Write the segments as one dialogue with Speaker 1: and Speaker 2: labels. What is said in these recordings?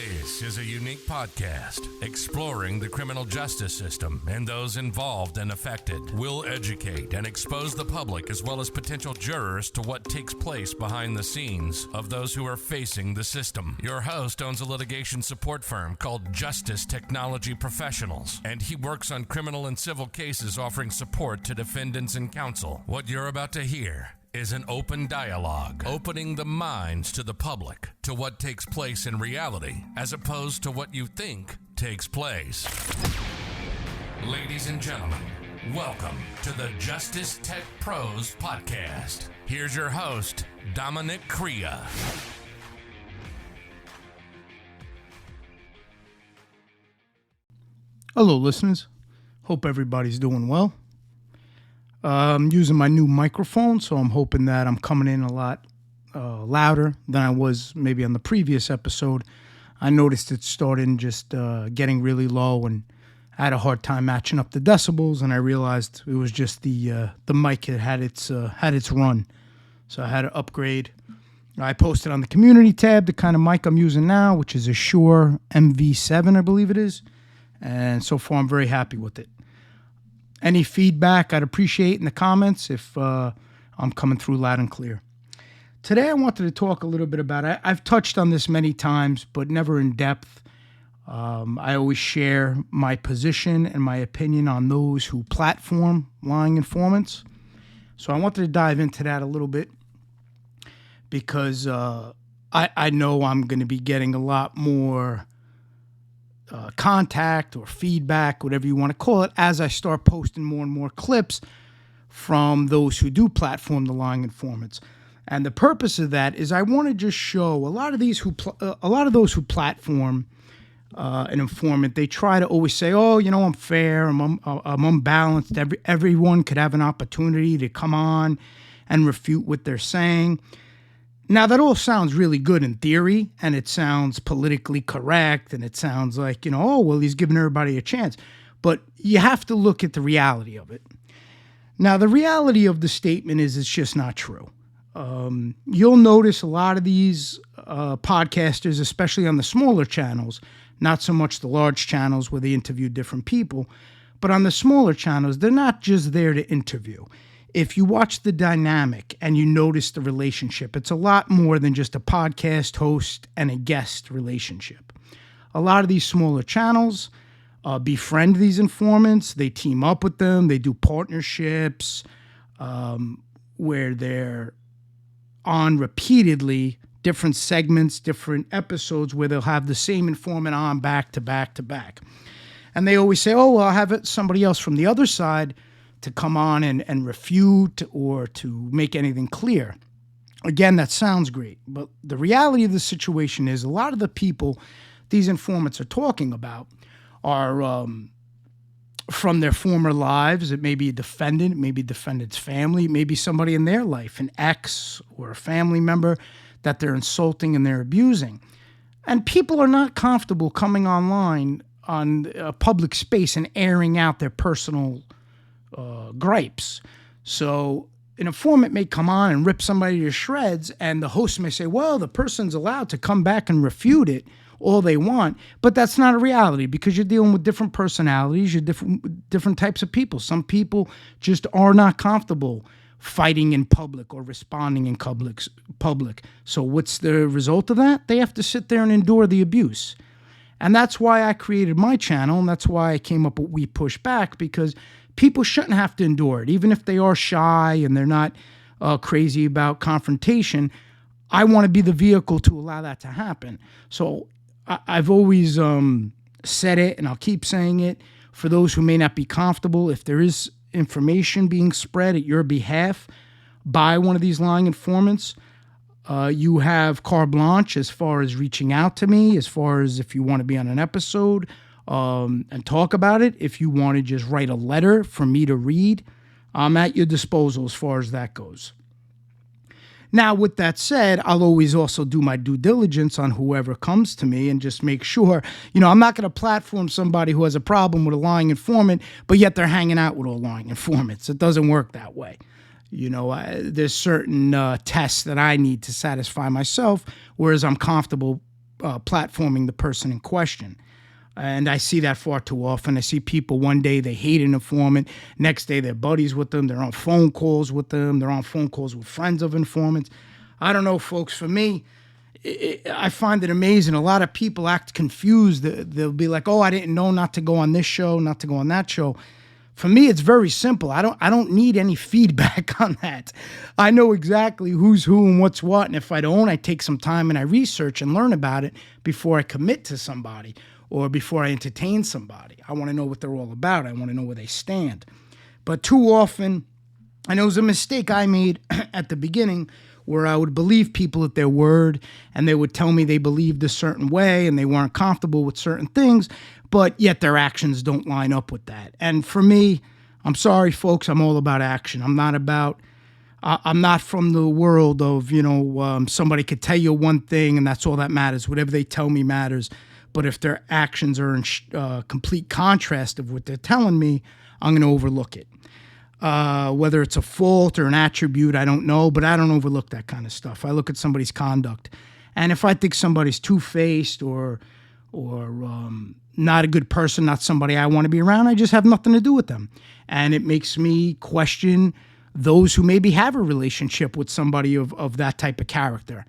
Speaker 1: This is a unique podcast exploring the criminal justice system and those involved and affected. We'll educate and expose the public as well as potential jurors to what takes place behind the scenes of those who are facing the system. Your host owns a litigation support firm called Justice Technology Professionals, and he works on criminal and civil cases offering support to defendants and counsel. What you're about to hear is an open dialogue, opening the minds to the public to what takes place in reality as opposed to what you think takes place. Ladies and gentlemen, welcome to the Justice Tech Pros podcast. Here's your host, Dominick Crea.
Speaker 2: Hello, listeners. Hope everybody's doing well. I'm using my new microphone, so I'm hoping that I'm coming in a lot louder than I was maybe on the previous episode. I noticed it started just getting really low, and I had a hard time matching up the decibels, and I realized it was just the mic had its run, so I had to upgrade. I posted on the community tab the kind of mic I'm using now, which is a Shure MV7, I believe it is, and so far I'm very happy with it. Any feedback I'd appreciate in the comments if I'm coming through loud and clear. Today I wanted to talk a little bit about it. I've touched on this many times, but never in depth. I always share my position and my opinion on those who platform lying informants. So I wanted to dive into that a little bit because I know I'm going to be getting a lot more contact or feedback, whatever you want to call it, as I start posting more and more clips from those who do platform the lying informants. And the purpose of that is I want to just show a lot of those who platform an informant. They try to always say, "Oh, you know, I'm fair, I'm unbalanced. Everyone could have an opportunity to come on and refute what they're saying." Now, that all sounds really good in theory, and it sounds politically correct, and it sounds like, you know, oh, well, he's giving everybody a chance. But you have to look at the reality of it. Now, the reality of the statement is it's just not true. You'll notice a lot of these podcasters, especially on the smaller channels, not so much the large channels where they interview different people, but on the smaller channels, they're not just there to interview. If you watch the dynamic and you notice the relationship, it's a lot more than just a podcast host and a guest relationship. A lot of these smaller channels befriend these informants. They team up with them. They do partnerships where they're on repeatedly different segments, different episodes where they'll have the same informant on back to back to back. And they always say, oh, well, I'll have somebody else from the other side to come on and refute or to make anything clear. Again, that sounds great, but the reality of the situation is a lot of the people these informants are talking about are from their former lives. It may be a defendant, it may be defendant's family, it may be somebody in their life, an ex or a family member that they're insulting and they're abusing. And people are not comfortable coming online on a public space and airing out their personal gripes. So an informant may come on and rip somebody to shreds, and the host may say, well, the person's allowed to come back and refute it all they want, but that's not a reality because you're dealing with different personalities, you're different types of people. Some people just are not comfortable fighting in public or responding in public. So what's the result of that? They have to sit there and endure the abuse. And that's why I created my channel, and that's why I came up with We Push Back, because people shouldn't have to endure it. Even if they are shy and they're not crazy about confrontation, I want to be the vehicle to allow that to happen. So I've always said it, and I'll keep saying it. For those who may not be comfortable, if there is information being spread at your behalf by one of these lying informants, you have carte blanche as far as reaching out to me, as far as if you want to be on an episode and talk about it. If you want to just write a letter for me to read, I'm at your disposal as far as that goes. Now, with that said, I'll always also do my due diligence on whoever comes to me and just make sure, I'm not going to platform somebody who has a problem with a lying informant, but yet they're hanging out with all lying informants. It doesn't work that way. There's certain tests that I need to satisfy myself, whereas I'm comfortable platforming the person in question. And I see that far too often. I see people one day they hate an informant, next day they're buddies with them, they're on phone calls with them, they're on phone calls with friends of informants. I don't know, folks. For me, I find it amazing. A lot of people act confused. They'll be like, "Oh, I didn't know not to go on this show, not to go on that show." For me, it's very simple. I don't need any feedback on that. I know exactly who's who and what's what. And if I don't, I take some time and I research and learn about it before I commit to somebody or before I entertain somebody. I want to know what they're all about. I want to know where they stand. But too often, and it was a mistake I made at the beginning, where I would believe people at their word and they would tell me they believed a certain way and they weren't comfortable with certain things, but yet their actions don't line up with that. And for me, I'm sorry, folks, I'm all about action. I'm not from the world of, somebody could tell you one thing and that's all that matters. Whatever they tell me matters. But if their actions are in complete contrast of what they're telling me, I'm going to overlook it. Whether it's a fault or an attribute, I don't know, but I don't overlook that kind of stuff. I look at somebody's conduct. And if I think somebody's two-faced or not a good person, not somebody I want to be around, I just have nothing to do with them. And it makes me question those who maybe have a relationship with somebody of that type of character.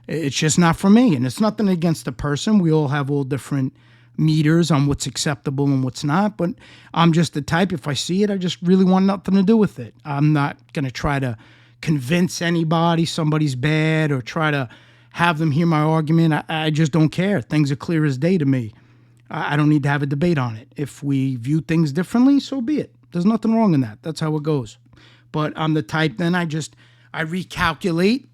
Speaker 2: It's just not for me. And it's nothing against the person. We all have all different meters on what's acceptable and what's not. But I'm just the type, if I see it, I just really want nothing to do with it. I'm not going to try to convince anybody somebody's bad or try to have them hear my argument. I just don't care. Things are clear as day to me. I don't need to have a debate on it. If we view things differently, so be it. There's nothing wrong in that. That's how it goes. But I'm the type then I recalculate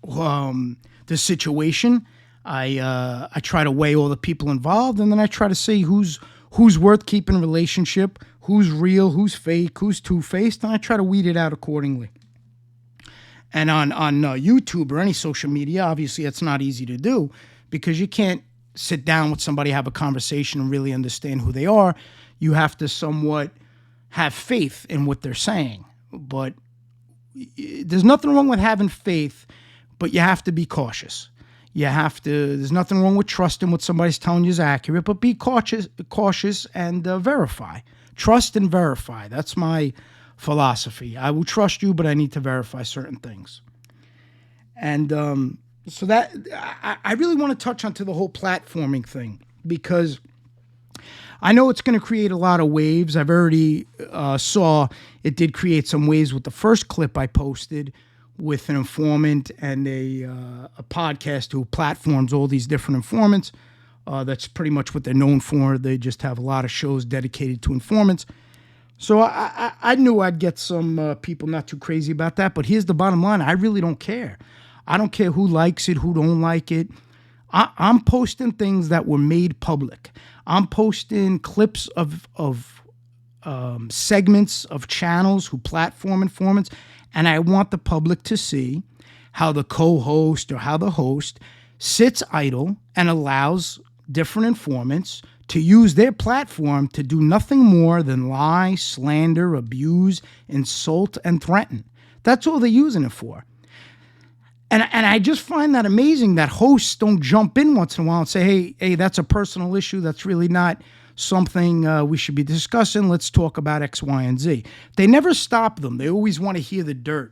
Speaker 2: the situation. I try to weigh all the people involved, and then I try to see who's worth keeping a relationship, who's real, who's fake, who's two-faced, and I try to weed it out accordingly. And on YouTube or any social media, obviously it's not easy to do because you can't sit down with somebody, have a conversation, and really understand who they are. You have to somewhat have faith in what they're saying. But there's nothing wrong with having faith, but you have to be cautious. There's nothing wrong with trusting what somebody's telling you is accurate, but be cautious and verify. Trust and verify. That's my philosophy. I will trust you, but I need to verify certain things. And so that I really want to touch onto the whole platforming thing because I know it's going to create a lot of waves. I've already saw it did create some waves with the first clip I posted with an informant and a podcast who platforms all these different informants. That's pretty much what they're known for. They just have a lot of shows dedicated to informants. So I knew I'd get some people not too crazy about that. But here's the bottom line. I really don't care. I don't care who likes it, who don't like it. I'm posting things that were made public. I'm posting clips of segments of channels who platform informants, and I want the public to see how the co-host or how the host sits idle and allows different informants to use their platform to do nothing more than lie, slander, abuse, insult, and threaten. That's all they're using it for. And I just find that amazing that hosts don't jump in once in a while and say, hey, that's a personal issue. That's really not something we should be discussing. Let's talk about X, Y, and Z. They never stop them. They always want to hear the dirt.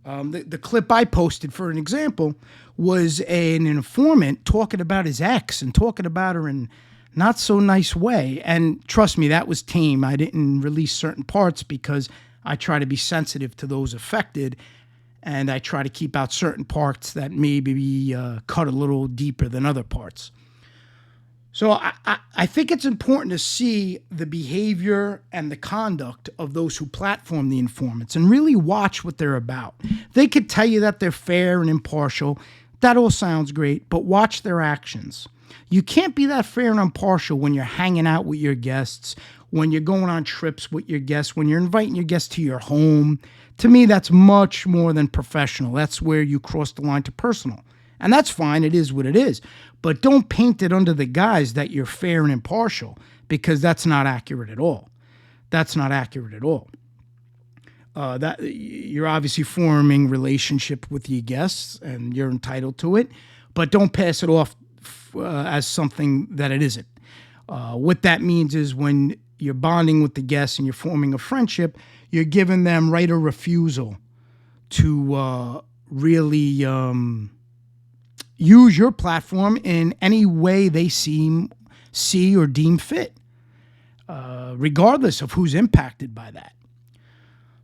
Speaker 2: The clip I posted, for an example, was an informant talking about his ex and talking about her in not so nice way. And trust me, that was tame. I didn't release certain parts because I try to be sensitive to those affected. And I try to keep out certain parts that maybe be cut a little deeper than other parts. So I think it's important to see the behavior and the conduct of those who platform the informants and really watch what they're about. They could tell you that they're fair and impartial. That all sounds great, but watch their actions. You can't be that fair and impartial when you're hanging out with your guests, when you're going on trips with your guests, when you're inviting your guests to your home. To me, that's much more than professional. That's where you cross the line to personal. And that's fine. It is what it is. But don't paint it under the guise that you're fair and impartial, because that's not accurate at all. That's not accurate at all. That you're obviously forming relationship with your guests, and you're entitled to it. But don't pass it off as something that it isn't. What that means is when you're bonding with the guests and you're forming a friendship, you're giving them right of refusal to really use your platform in any way they see or deem fit, regardless of who's impacted by that.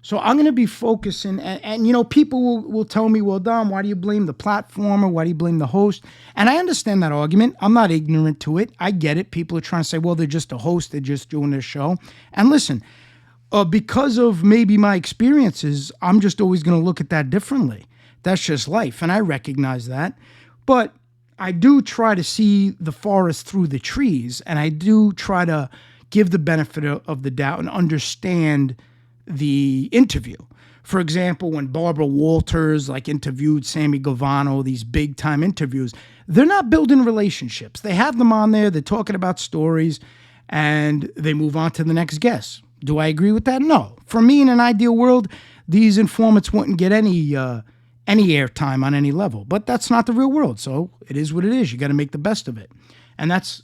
Speaker 2: So I'm going to be focusing, and you know, people will tell me, well, Dom, why do you blame the platform or why do you blame the host? And I understand that argument. I'm not ignorant to it. I get it. People are trying to say, well, they're just a host. They're just doing their show. And listen, because of maybe my experiences, I'm just always going to look at that differently. That's just life, and I recognize that. But I do try to see the forest through the trees, and I do try to give the benefit of the doubt and understand the interview. For example, when Barbara Walters interviewed Sammy Guevara, these big time interviews, they're not building relationships. They have them on there, they're talking about stories, and they move on to the next guest. Do I agree with that? No. For me, in an ideal world, these informants wouldn't get any airtime on any level. But that's not the real world, so it is what it is. You got to make the best of it. And that's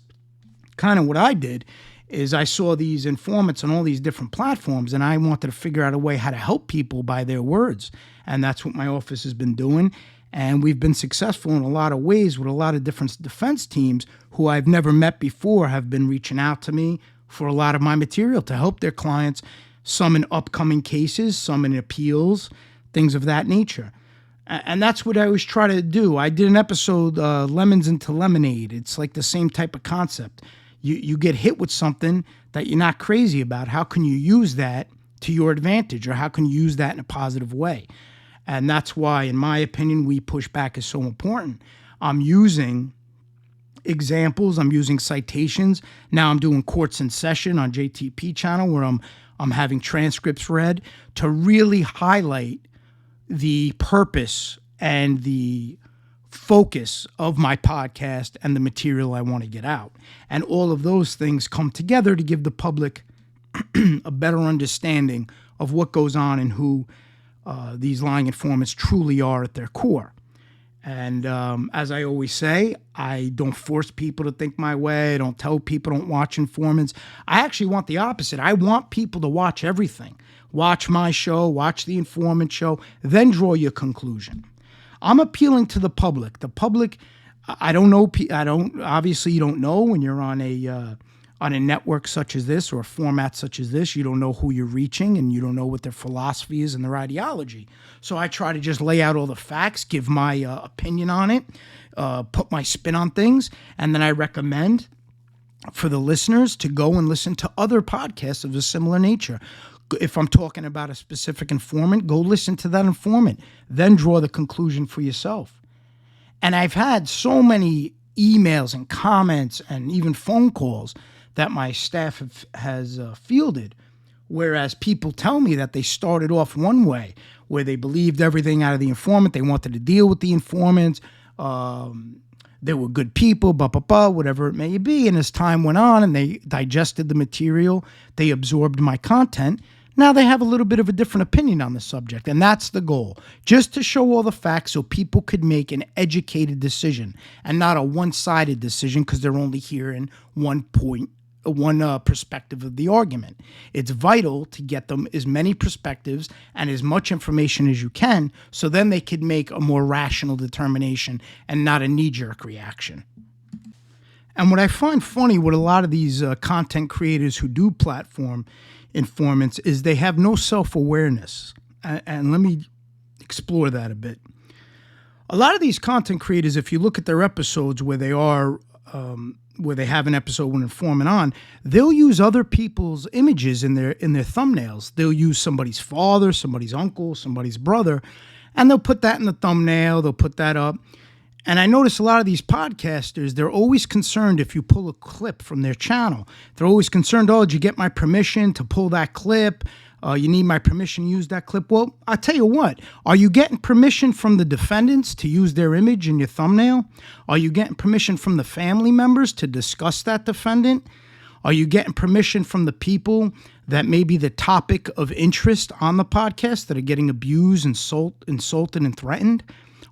Speaker 2: kind of what I did. Is I saw these informants on all these different platforms, and I wanted to figure out a way how to help people by their words. And that's what my office has been doing. And we've been successful in a lot of ways with a lot of different defense teams who I've never met before have been reaching out to me for a lot of my material to help their clients, some in upcoming cases, some in appeals, things of that nature. And that's what I always try to do. I did an episode, Lemons into Lemonade. It's like the same type of concept. You get hit with something that you're not crazy about. How can you use that to your advantage, or how can you use that in a positive way? And that's why, in my opinion, We Push Back is so important. I'm using examples. I'm using citations. Now I'm doing courts in session on JTP channel where I'm having transcripts read to really highlight the purpose and the focus of my podcast and the material I want to get out. And all of those things come together to give the public a better understanding of what goes on and who these lying informants truly are at their core. And as I always say, I don't force people to think my way. I don't tell people don't watch informants. I actually want the opposite. I want people to watch everything. Watch my show, watch the informant show, then draw your conclusion. I'm appealing to the public. The public, I don't know. Obviously, you don't know when you're on a network such as this or a format such as this. You don't know who you're reaching, and you don't know what their philosophy is and their ideology. So I try to just lay out all the facts, give my opinion on it, put my spin on things, and then I recommend for the listeners to go and listen to other podcasts of a similar nature. If I'm talking about a specific informant, go listen to that informant, then draw the conclusion for yourself. And I've had so many emails and comments and even phone calls that my staff has fielded, whereas people tell me that they started off one way, where they believed everything out of the informant, they wanted to deal with the informants, they were good people, whatever it may be. And as time went on and they digested the material, they absorbed my content. Now they have a little bit of a different opinion on the subject, and that's the goal, just to show all the facts so people could make an educated decision and not a one-sided decision because they're only hearing one perspective of the argument. It's vital to get them as many perspectives and as much information as you can so then they could make a more rational determination and not a knee-jerk reaction. And what I find funny with a lot of these content creators who do platform informants is they have no self-awareness. And let me explore that a bit. A lot of these content creators, if you look at their episodes where they are, where they have an episode with an informant on, they'll use other people's images in their thumbnails. They'll use somebody's father, somebody's uncle, somebody's brother, and they'll put that in the thumbnail. They'll put that up. And I notice a lot of these podcasters, they're always concerned if you pull a clip from their channel. They're always concerned, did you get my permission to pull that clip? You need my permission to use that clip. Well, I'll tell you what, are you getting permission from the defendants to use their image in your thumbnail? Are you getting permission from the family members to discuss that defendant? Are you getting permission from the people that may be the topic of interest on the podcast that are getting abused, insulted, and threatened?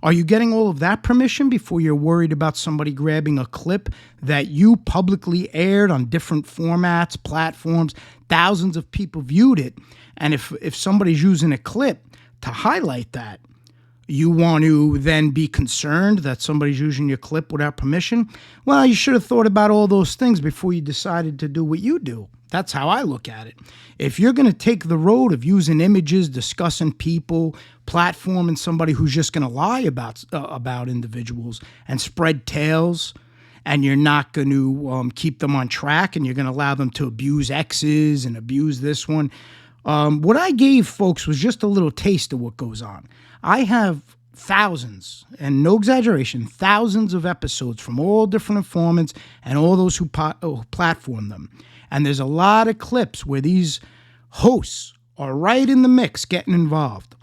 Speaker 2: Are you getting all of that permission before you're worried about somebody grabbing a clip that you publicly aired on different formats, platforms, thousands of people viewed it, and if somebody's using a clip to highlight that, you want to then be concerned that somebody's using your clip without permission? Well, you should have thought about all those things before you decided to do what you do. That's how I look at it. If you're going to take the road of using images, discussing people, platforming somebody who's just going to lie about individuals and spread tales, and you're not going to keep them on track, and you're going to allow them to abuse exes and abuse this one. What I gave folks was just a little taste of what goes on. I have thousands, and no exaggeration, thousands of episodes from all different informants and all those who platform them. And there's a lot of clips where these hosts are right in the mix getting involved.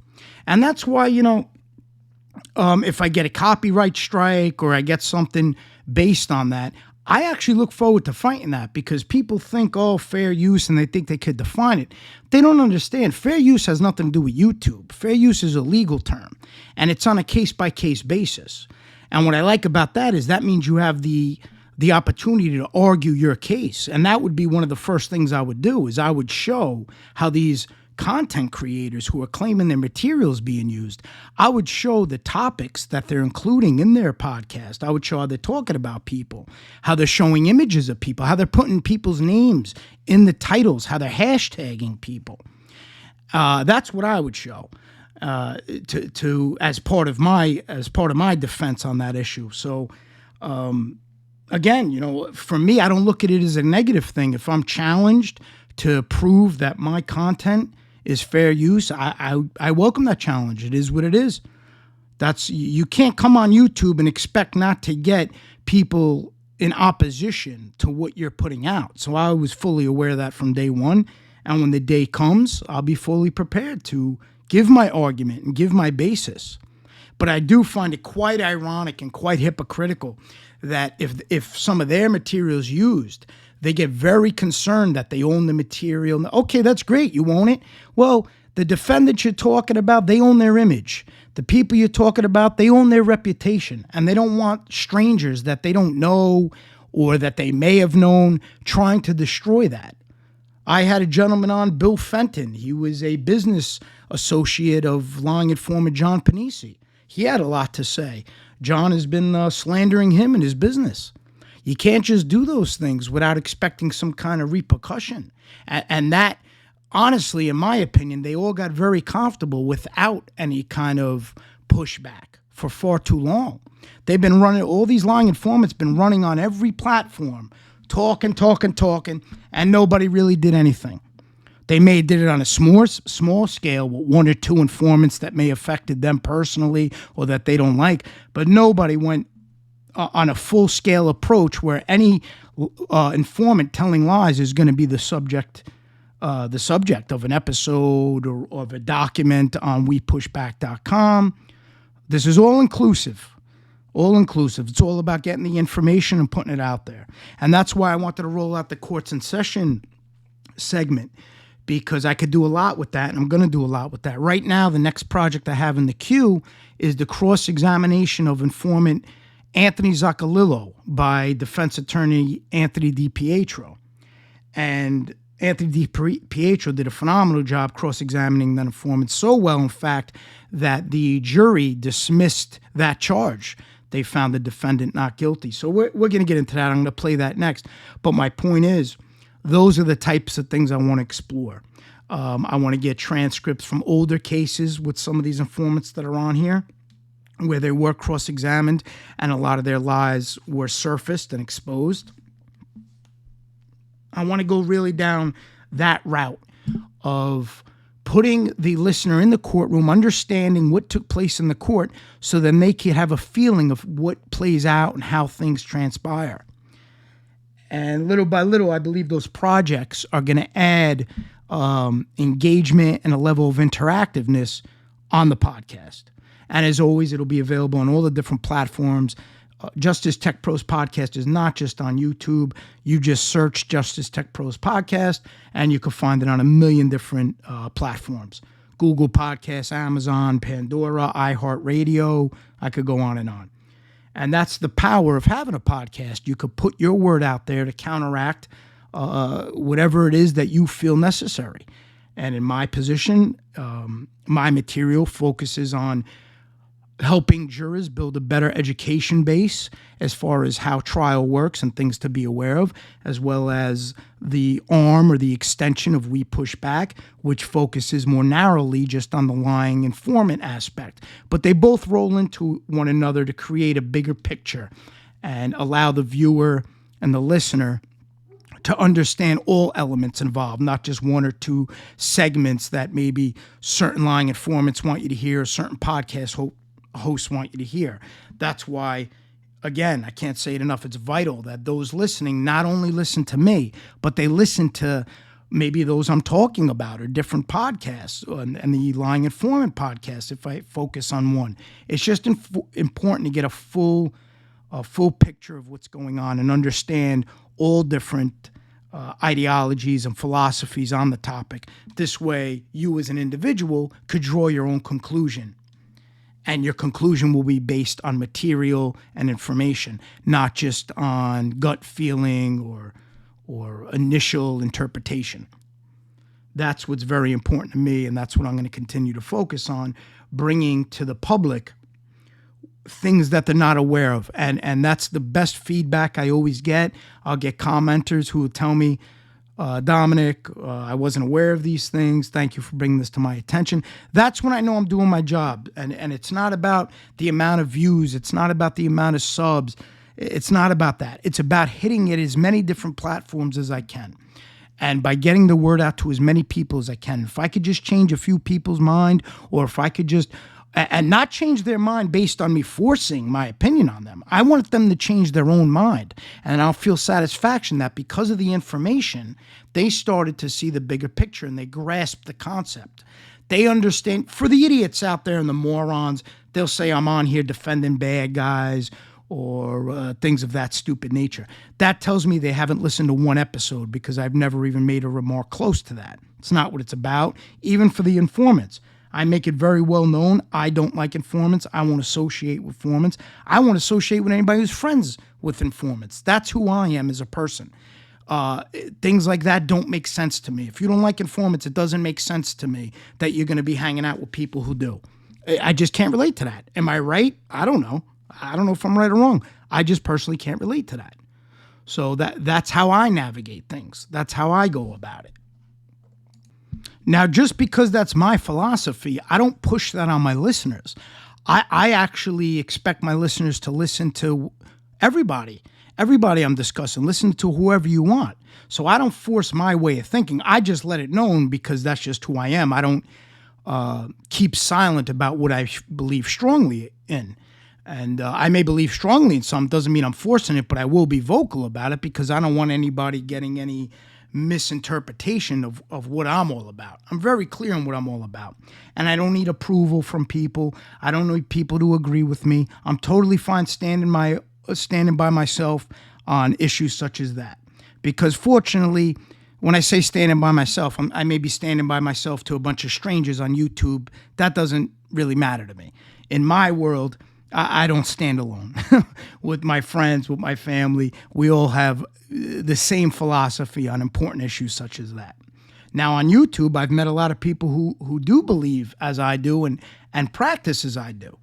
Speaker 2: And that's why, if I get a copyright strike or I get something based on that, I actually look forward to fighting that, because people think, fair use, and they think they could define it. They don't understand. Fair use has nothing to do with YouTube. Fair use is a legal term, and it's on a case-by-case basis. And what I like about that is that means you have the opportunity to argue your case. And that would be one of the first things I would do, is I would show how these content creators who are claiming their materials being used, I would show the topics that they're including in their podcast. I would show how they're talking about people, how they're showing images of people, how they're putting people's names in the titles, how they're hashtagging people. That's what I would show to as part of my defense on that issue. So again, for me, I don't look at it as a negative thing. If I'm challenged to prove that my content is fair use, I welcome that challenge. It is what it is. You can't come on YouTube and expect not to get people in opposition to what you're putting out. So I was fully aware of that from day one. And when the day comes, I'll be fully prepared to give my argument and give my basis. But I do find it quite ironic and quite hypocritical that if some of their material is used, they get very concerned that they own the material. Okay, that's great. You own it. Well, the defendants you're talking about, they own their image. The people you're talking about, they own their reputation. And they don't want strangers that they don't know or that they may have known trying to destroy that. I had a gentleman on, Bill Fenton. He was a business associate of lying informant John Panisi. He had a lot to say. John has been slandering him and his business. You can't just do those things without expecting some kind of repercussion. And that, honestly, in my opinion, they all got very comfortable without any kind of pushback for far too long. They've been running, all these lying informants been running on every platform, talking, and nobody really did anything. They did it on a small scale with one or two informants that may have affected them personally or that they don't like, but nobody went on a full-scale approach where any informant telling lies is going to be the subject of an episode or of a document on wepushback.com. This is all-inclusive. All-inclusive. It's all about getting the information and putting it out there. And that's why I wanted to roll out the Courts in Session segment, because I could do a lot with that, and I'm going to do a lot with that. Right now, the next project I have in the queue is the cross-examination of informant Anthony Zaccolillo by defense attorney Anthony DiPietro. And Anthony DiPietro did a phenomenal job cross-examining that informant, so well, in fact, that the jury dismissed that charge. They found the defendant not guilty. So we're going to get into that. I'm going to play that next. But my point is, those are the types of things I want to explore. I want to get transcripts from older cases with some of these informants that are on here, where they were cross-examined and a lot of their lies were surfaced and exposed. I want to go really down that route of putting the listener in the courtroom, understanding what took place in the court, so then they can have a feeling of what plays out and how things transpire. And little by little, I believe those projects are going to add engagement and a level of interactiveness on the podcast. And as always, it'll be available on all the different platforms. Justice Tech Pros Podcast is not just on YouTube. You just search Justice Tech Pros Podcast, and you can find it on a million different platforms. Google Podcasts, Amazon, Pandora, iHeartRadio. I could go on and on. And that's the power of having a podcast. You could put your word out there to counteract whatever it is that you feel necessary. And in my position, my material focuses on helping jurors build a better education base as far as how trial works and things to be aware of, as well as the arm or the extension of We Push Back, which focuses more narrowly just on the lying informant aspect. But they both roll into one another to create a bigger picture and allow the viewer and the listener to understand all elements involved, not just one or two segments that maybe certain lying informants want you to hear, or certain podcast hosts want you to hear. That's why, again, I can't say it enough, it's vital that those listening not only listen to me, but they listen to maybe those I'm talking about or different podcasts and the Lying Informant podcast if I focus on one. It's just important to get a full picture of what's going on and understand all different ideologies and philosophies on the topic. This way, you as an individual could draw your own conclusion. And your conclusion will be based on material and information, not just on gut feeling or initial interpretation. That's what's very important to me, and that's what I'm going to continue to focus on, bringing to the public things that they're not aware of. And that's the best feedback I always get. I'll get commenters who will tell me, Dominick, I wasn't aware of these things. Thank you for bringing this to my attention. That's when I know I'm doing my job. And it's not about the amount of views. It's not about the amount of subs. It's not about that. It's about hitting it as many different platforms as I can. And by getting the word out to as many people as I can. If I could just change a few people's mind, or if I could just and not change their mind based on me forcing my opinion on them. I want them to change their own mind. And I'll feel satisfaction that because of the information, they started to see the bigger picture and they grasped the concept. They understand. For the idiots out there and the morons, they'll say I'm on here defending bad guys or things of that stupid nature. That tells me they haven't listened to one episode, because I've never even made a remark close to that. It's not what it's about, even for the informants. I make it very well known. I don't like informants. I won't associate with informants. I won't associate with anybody who's friends with informants. That's who I am as a person. Things like that don't make sense to me. If you don't like informants, it doesn't make sense to me that you're going to be hanging out with people who do. I just can't relate to that. Am I right? I don't know. I don't know if I'm right or wrong. I just personally can't relate to that. So that's how I navigate things. That's how I go about it. Now, just because that's my philosophy, I don't push that on my listeners. I actually expect my listeners to listen to everybody I'm discussing. Listen to whoever you want. So I don't force my way of thinking. I just let it known because that's just who I am. I don't keep silent about what I believe strongly in. And I may believe strongly in something. Doesn't mean I'm forcing it, but I will be vocal about it because I don't want anybody getting any misinterpretation of what I'm all about. I'm very clear on what I'm all about. And I don't need approval from people. I don't need people to agree with me. I'm totally fine standing by myself on issues such as that. Because fortunately, when I say standing by myself, I may be standing by myself to a bunch of strangers on YouTube. That doesn't really matter to me. In my world, I don't stand alone. With my friends, with my family, we all have the same philosophy on important issues such as that. Now on YouTube, I've met a lot of people who do believe as I do and practice as I do.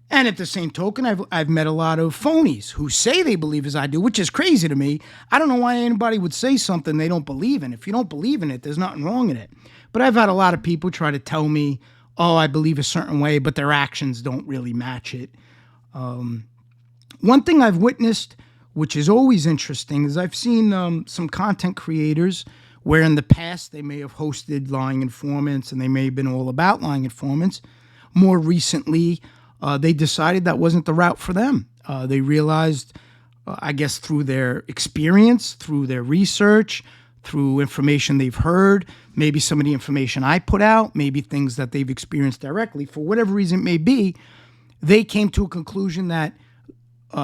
Speaker 2: And at the same token, I've met a lot of phonies who say they believe as I do, which is crazy to me. I don't know why anybody would say something they don't believe in. If you don't believe in it, there's nothing wrong in it. But I've had a lot of people try to tell me, oh, I believe a certain way, but their actions don't really match it. One thing I've witnessed, which is always interesting, is I've seen some content creators where in the past they may have hosted lying informants and they may have been all about lying informants. More recently, they decided that wasn't the route for them. They realized, I guess through their experience, through their research, through information they've heard, maybe some of the information I put out, maybe things that they've experienced directly, for whatever reason it may be, they came to a conclusion that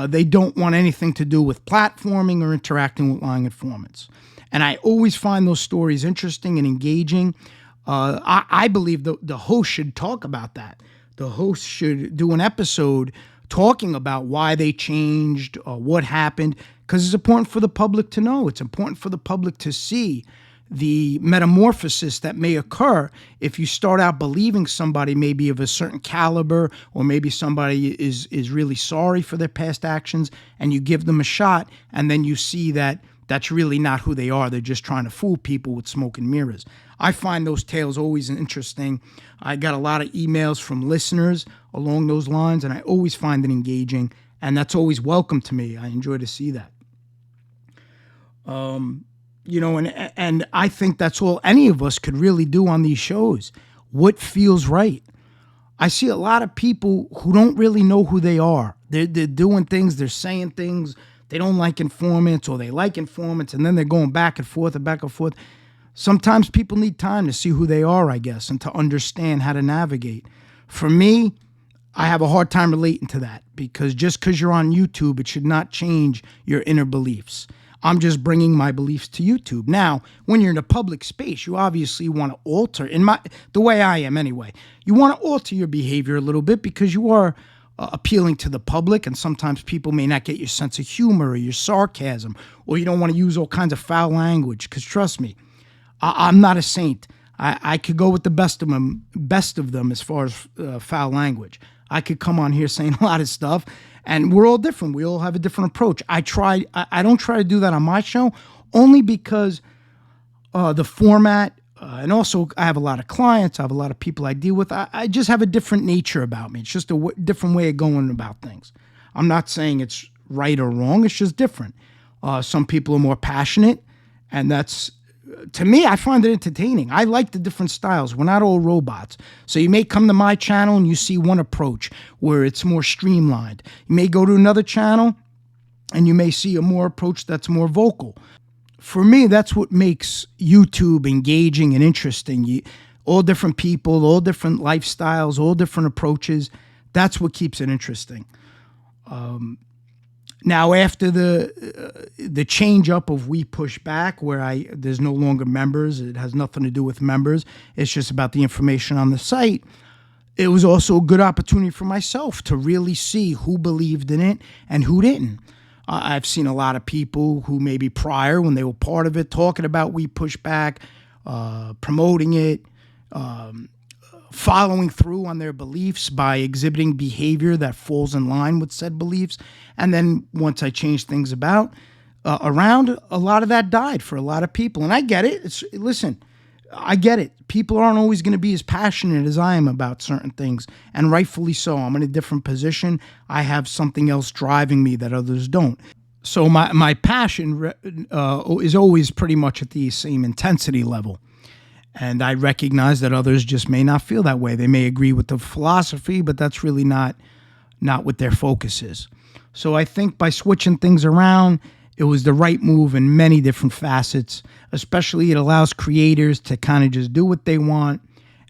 Speaker 2: they don't want anything to do with platforming or interacting with lying informants. And I always find those stories interesting and engaging. I believe the host should talk about that. The host should do an episode talking about why they changed or what happened, because it's important for the public to know. It's important for the public to see the metamorphosis that may occur if you start out believing somebody may be of a certain caliber, or maybe somebody is really sorry for their past actions, and you give them a shot, and then you see that that's really not who they are. They're just trying to fool people with smoke and mirrors. I find those tales always interesting. I got a lot of emails from listeners along those lines, and I always find it engaging, and that's always welcome to me. I enjoy to see that. And I think that's all any of us could really do on these shows. What feels right? I see a lot of people who don't really know who they are. They're doing things, they're saying things. They don't like informants, or they like informants, and then they're going back and forth and back and forth. Sometimes people need time to see who they are, I guess, and to understand how to navigate. For me, I have a hard time relating to that, because just because you're on YouTube, it should not change your inner beliefs. I'm just bringing my beliefs to YouTube. Now, when you're in a public space, you obviously want to alter, the way I am anyway, you want to alter your behavior a little bit, because you are appealing to the public, and sometimes people may not get your sense of humor or your sarcasm, or you don't want to use all kinds of foul language, because trust me, I'm not a saint. I could go with the best of them as far as foul language. I could come on here saying a lot of stuff, and we're all different. We all have a different approach. I don't try to do that on my show, only because the format, and also I have a lot of clients, I have a lot of people I deal with. I just have a different nature about me. It's just a different way of going about things. I'm not saying it's right or wrong. It's just different. Some people are more passionate, and that's, to me, I find it entertaining. I like the different styles. We're not all robots. So you may come to my channel and you see one approach where it's more streamlined. You may go to another channel and you may see a more approach that's more vocal. For me, that's what makes YouTube engaging and interesting. All different people, all different lifestyles, all different approaches. That's what keeps it interesting. Now, after the change up of We Push Back, where there's no longer members, it has nothing to do with members, it's just about the information on the site, it was also a good opportunity for myself to really see who believed in it and who didn't. I've seen a lot of people who maybe prior, when they were part of it, talking about We Push Back, promoting it, following through on their beliefs by exhibiting behavior that falls in line with said beliefs. And then once I changed things around, a lot of that died for a lot of people. And I get it. Listen, I get it. People aren't always going to be as passionate as I am about certain things, and rightfully so. I'm in a different position. I have something else driving me that others don't. So my passion is always pretty much at the same intensity level. And I recognize that others just may not feel that way. They may agree with the philosophy, but that's really not what their focus is. So I think by switching things around, it was the right move in many different facets. Especially, it allows creators to kind of just do what they want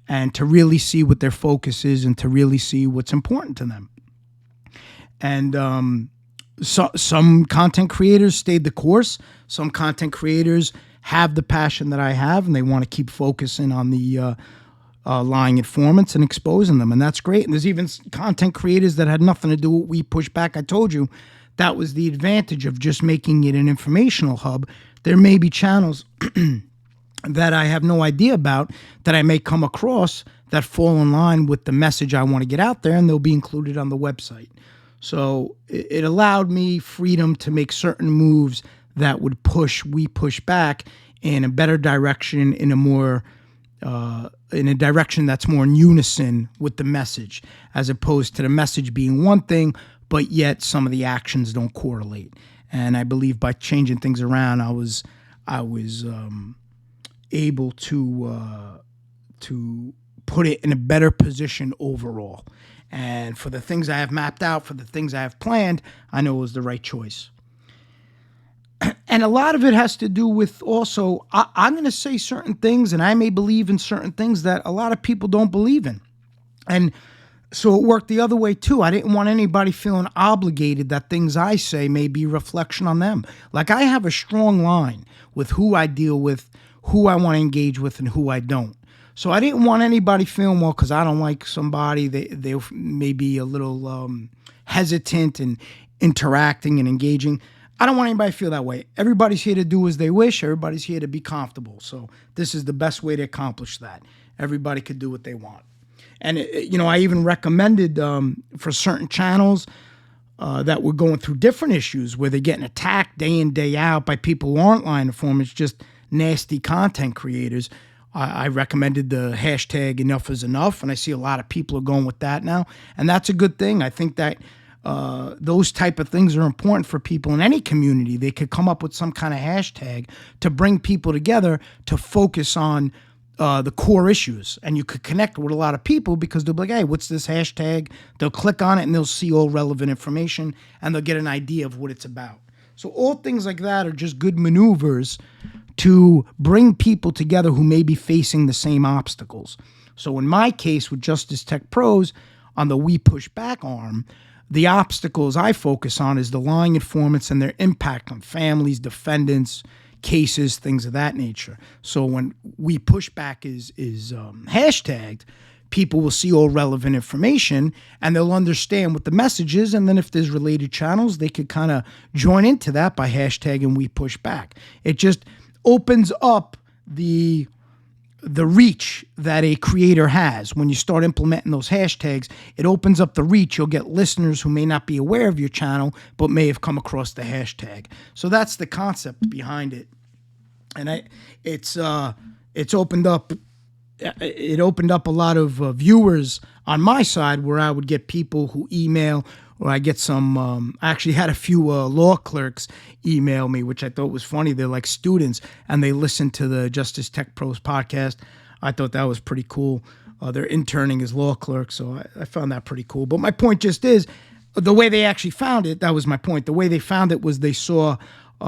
Speaker 2: and to really see what their focus is and to really see what's important to them. And some content creators stayed the course. Some content creators have the passion that I have, and they want to keep focusing on the lying informants and exposing them, and that's great. And there's even content creators that had nothing to do with We Push Back. I told you that was the advantage of just making it an informational hub. There may be channels that I have no idea about that I may come across that fall in line with the message I want to get out there, and they'll be included on the website. So it allowed me freedom to make certain moves that would push We Push Back in a better direction, in a direction that's more in unison with the message, as opposed to the message being one thing, but yet some of the actions don't correlate. And I believe by changing things around, I was able to put it in a better position overall. And for the things I have mapped out, for the things I have planned, I know it was the right choice. And a lot of it has to do with also, I'm going to say certain things, and I may believe in certain things that a lot of people don't believe in. And so it worked the other way too. I didn't want anybody feeling obligated that things I say may be reflection on them. Like, I have a strong line with who I deal with, who I want to engage with, and who I don't. So I didn't want anybody feeling, well, because I don't like somebody, they may be a little hesitant in interacting and engaging. I don't want anybody to feel that way. Everybody's here to do as they wish. Everybody's here to be comfortable. So this is the best way to accomplish that. Everybody could do what they want. And, I even recommended for certain channels that were going through different issues where they're getting attacked day in, day out by people who aren't lying informants, just nasty content creators. I recommended the hashtag enough is enough, and I see a lot of people are going with that now. And that's a good thing. I think that those type of things are important for people in any community. They could come up with some kind of hashtag to bring people together to focus on the core issues, and you could connect with a lot of people because they'll be like, hey, what's this hashtag? They'll click on it and they'll see all relevant information and they'll get an idea of what it's about. So all things like that are just good maneuvers to bring people together who may be facing the same obstacles. So in my case with Justice Tech Pros, on the We Push Back arm, the obstacles I focus on is the lying informants and their impact on families, defendants, cases, things of that nature. So when We Push Back is hashtagged, people will see all relevant information and they'll understand what the message is. And then if there's related channels, they could kind of join into that by hashtagging We Push Back. It just opens up the reach that a creator has. When you start implementing those hashtags, it opens up the reach. You'll get listeners who may not be aware of your channel, but may have come across the hashtag. So that's the concept behind it. And it's opened up a lot of viewers on my side where I would get people who email, or I get some, I actually had a few law clerks email me, which I thought was funny. They're like students and they listen to the Justice Tech Pros podcast. I thought that was pretty cool. They're interning as law clerks, so I found that pretty cool. But my point just is, the way they actually found it, that was my point. The way they found it was they saw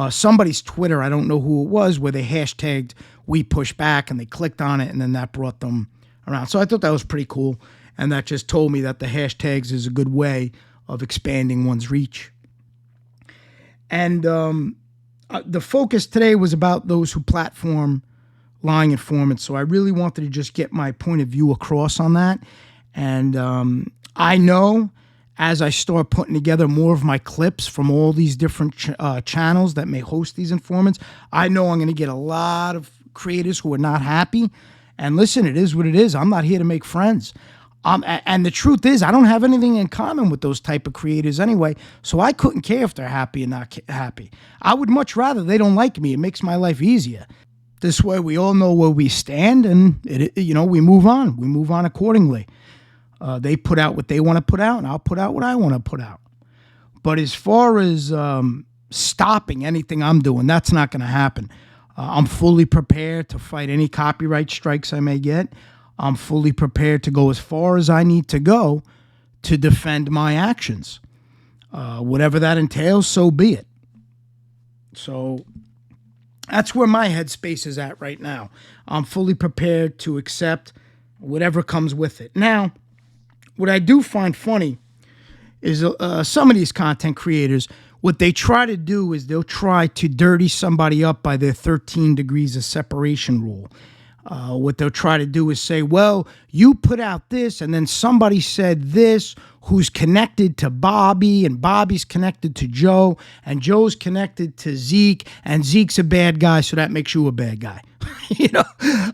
Speaker 2: somebody's Twitter, I don't know who it was, where they hashtagged We Push Back and they clicked on it and then that brought them around. So I thought that was pretty cool. And that just told me that the hashtags is a good way of expanding one's reach. And the focus today was about those who platform lying informants. So I really wanted to just get my point of view across on that. And I know as I start putting together more of my clips from all these different channels that may host these informants, I know I'm going to get a lot of creators who are not happy. And listen, it is what it is. I'm not here to make friends. And the truth is, I don't have anything in common with those type of creators anyway, so I couldn't care if they're happy or not happy. I would much rather they don't like me. It makes my life easier. This way we all know where we stand and, we move on. We move on accordingly. They put out what they want to put out, and I'll put out what I want to put out. But as far as stopping anything I'm doing, that's not going to happen. I'm fully prepared to fight any copyright strikes I may get. I'm fully prepared to go as far as I need to go to defend my actions. Whatever that entails, so be it. So that's where my headspace is at right now. I'm fully prepared to accept whatever comes with it. Now, what I do find funny is some of these content creators, what they try to do is they'll try to dirty somebody up by their 13 degrees of separation rule. What they'll try to do is say, well, you put out this, and then somebody said this, who's connected to Bobby, and Bobby's connected to Joe, and Joe's connected to Zeke, and Zeke's a bad guy, so that makes you a bad guy.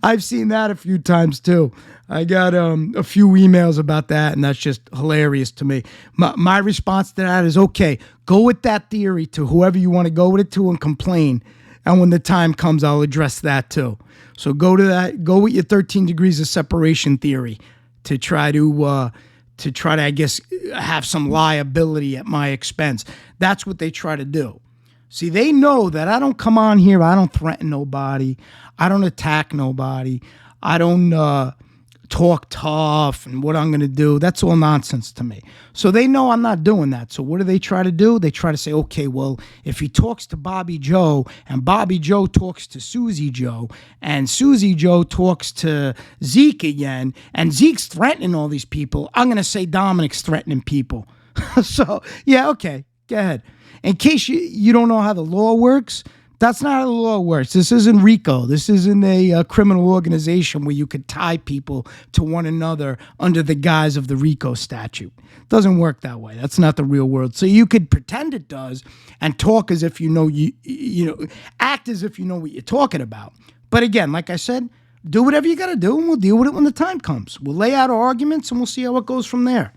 Speaker 2: I've seen that a few times too. I got a few emails about that, and that's just hilarious to me. My response to that is, okay, go with that theory to whoever you want to go with it to and complain. And when the time comes, I'll address that too. So go to that. Go with your 13 degrees of separation theory to try to, I guess, have some liability at my expense. That's what they try to do. See, they know that I don't come on here. I don't threaten nobody. I don't attack nobody. I don't talk tough and what I'm going to do. That's all nonsense to me. So they know I'm not doing that. So what do they try to do? They try to say, okay, well, if he talks to Bobby Joe and Bobby Joe talks to Susie Joe and Susie Joe talks to Zeke again and Zeke's threatening all these people, I'm going to say Dominick's threatening people. So, yeah, okay, go ahead. In case you don't know how the law works, That's not how the law works. This isn't RICO. This isn't a criminal organization where you could tie people to one another under the guise of the RICO statute. It doesn't work that way. That's not the real world. So you could pretend it does and talk as if you know, act as if you know what you're talking about. But again, like I said, do whatever you got to do, and we'll deal with it when the time comes. We'll lay out our arguments, and we'll see how it goes from there.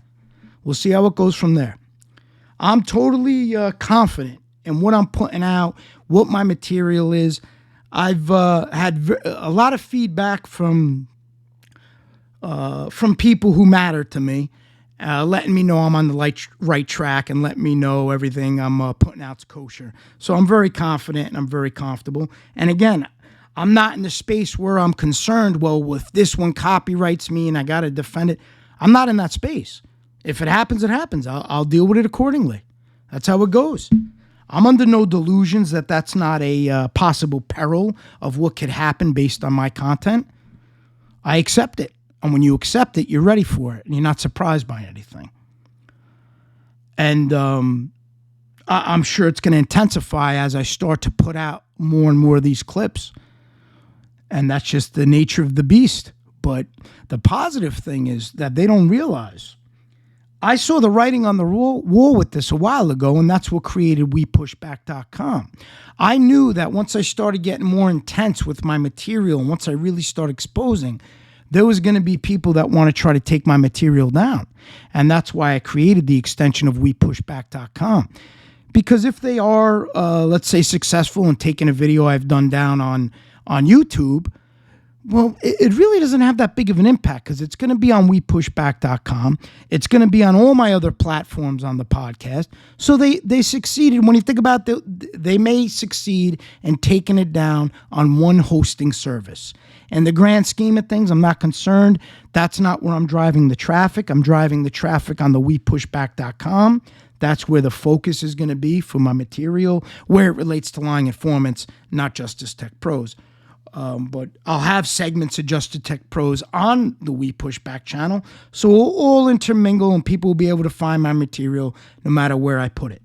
Speaker 2: I'm totally confident in what I'm putting out, what my material is. I've had a lot of feedback from people who matter to me, letting me know I'm on the right track and letting me know everything I'm putting out's kosher. So I'm very confident and I'm very comfortable. And again, I'm not in the space where I'm concerned, well, if this one copyrights me and I got to defend it. I'm not in that space. If it happens, it happens. I'll deal with it accordingly. That's how it goes. I'm under no delusions that that's not a possible peril of what could happen based on my content. I accept it. And when you accept it, you're ready for it. And you're not surprised by anything. And I'm sure it's going to intensify as I start to put out more and more of these clips. And that's just the nature of the beast. But the positive thing is that they don't realize. I saw the writing on the wall with this a while ago, and that's what created WePushBack.com. I knew that once I started getting more intense with my material, and once I really started exposing, there was going to be people that want to try to take my material down. And that's why I created the extension of WePushBack.com. Because if they are, let's say, successful in taking a video I've done down on YouTube, well, it really doesn't have that big of an impact because it's going to be on WePushBack.com. It's going to be on all my other platforms on the podcast. So they succeeded. When you think about it, they may succeed in taking it down on one hosting service. In the grand scheme of things, I'm not concerned. That's not where I'm driving the traffic. I'm driving the traffic on the WePushBack.com. That's where the focus is going to be for my material, where it relates to lying informants, not Justice Tech Pros. But I'll have segments of Justice Tech Pros on the We Push Back channel, so we'll all intermingle and people will be able to find my material no matter where I put it.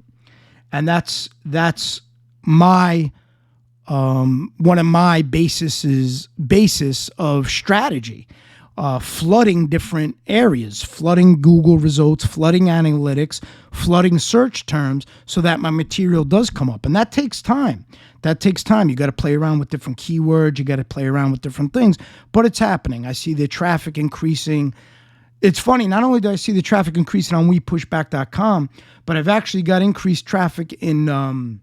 Speaker 2: And that's my one of my basis of strategy, flooding different areas, flooding Google results, flooding analytics, flooding search terms so that my material does come up. And that takes time. You got to play around with different keywords. You got to play around with different things, but it's happening. I see the traffic increasing. It's funny. Not only do I see the traffic increasing on WePushBack.com, but I've actually got increased traffic in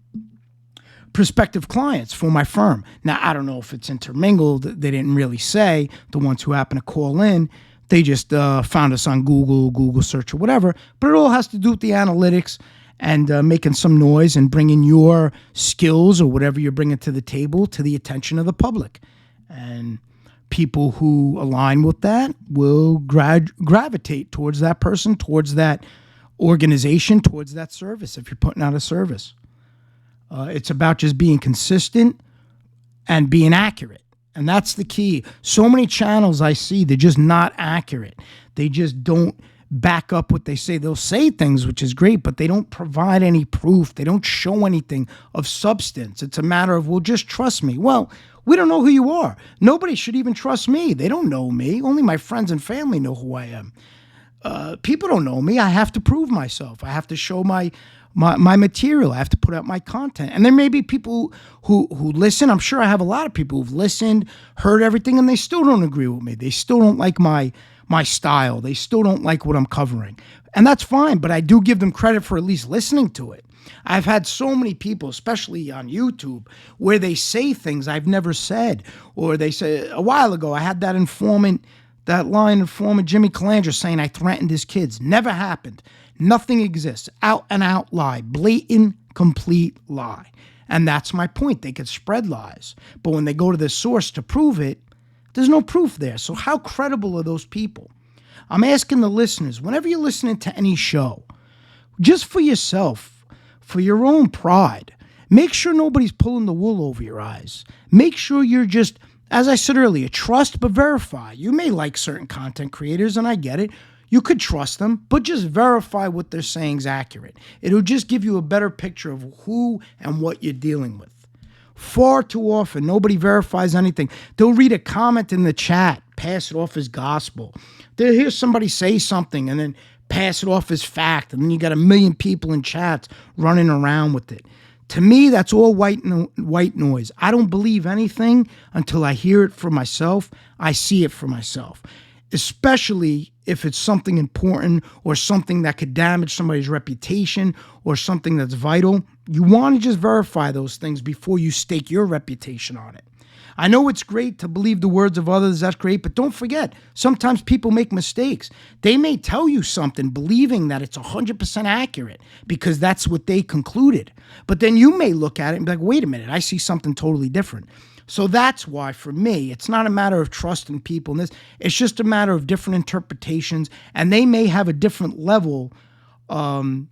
Speaker 2: prospective clients for my firm. Now, I don't know if it's intermingled. They didn't really say, the ones who happen to call in. They just found us on Google search or whatever. But it all has to do with the analytics and making some noise and bringing your skills or whatever you're bringing to the table to the attention of the public. And people who align with that will gravitate towards that person, towards that organization, towards that service if you're putting out a service. It's about just being consistent and being accurate. And that's the key. So many channels I see, they're just not accurate. They just don't back up what they say. They'll say things, which is great, but they don't provide any proof. They don't show anything of substance. It's a matter of, well, just trust me. Well, we don't know who you are. Nobody should even trust me. They don't know me. Only my friends and family know who I am. People don't know me. I have to prove myself. I have to show my material. I have to put out my content. And there may be people who listen. I'm sure I have a lot of people who've listened, heard everything, and they still don't agree with me. They still don't like my style. They still don't like what I'm covering. And that's fine, but I do give them credit for at least listening to it. I've had so many people, especially on YouTube, where they say things I've never said. Or they say, a while ago, I had that lying informant, Jimmy Calandra, saying I threatened his kids. Never happened. Nothing exists. Out and out lie. Blatant, complete lie. And that's my point. They could spread lies. But when they go to the source to prove it, there's no proof there. So how credible are those people? I'm asking the listeners, whenever you're listening to any show, just for yourself, for your own pride, make sure nobody's pulling the wool over your eyes. Make sure you're just, as I said earlier, trust but verify. You may like certain content creators, and I get it. You could trust them, but just verify what they're saying is accurate. It'll just give you a better picture of who and what you're dealing with. Far too often, nobody verifies anything. They'll read a comment in the chat, pass it off as gospel. They'll hear somebody say something and then pass it off as fact. And then you got a million people in chats running around with it. To me, that's all white noise. I don't believe anything until I hear it for myself. I see it for myself, especially if it's something important or something that could damage somebody's reputation or something that's vital. You want to just verify those things before you stake your reputation on it. I know it's great to believe the words of others. That's great. But don't forget, sometimes people make mistakes. They may tell you something believing that it's 100% accurate because that's what they concluded. But then you may look at it and be like, wait a minute, I see something totally different. So that's why, for me, it's not a matter of trusting people in this. It's just a matter of different interpretations. And they may have a different level of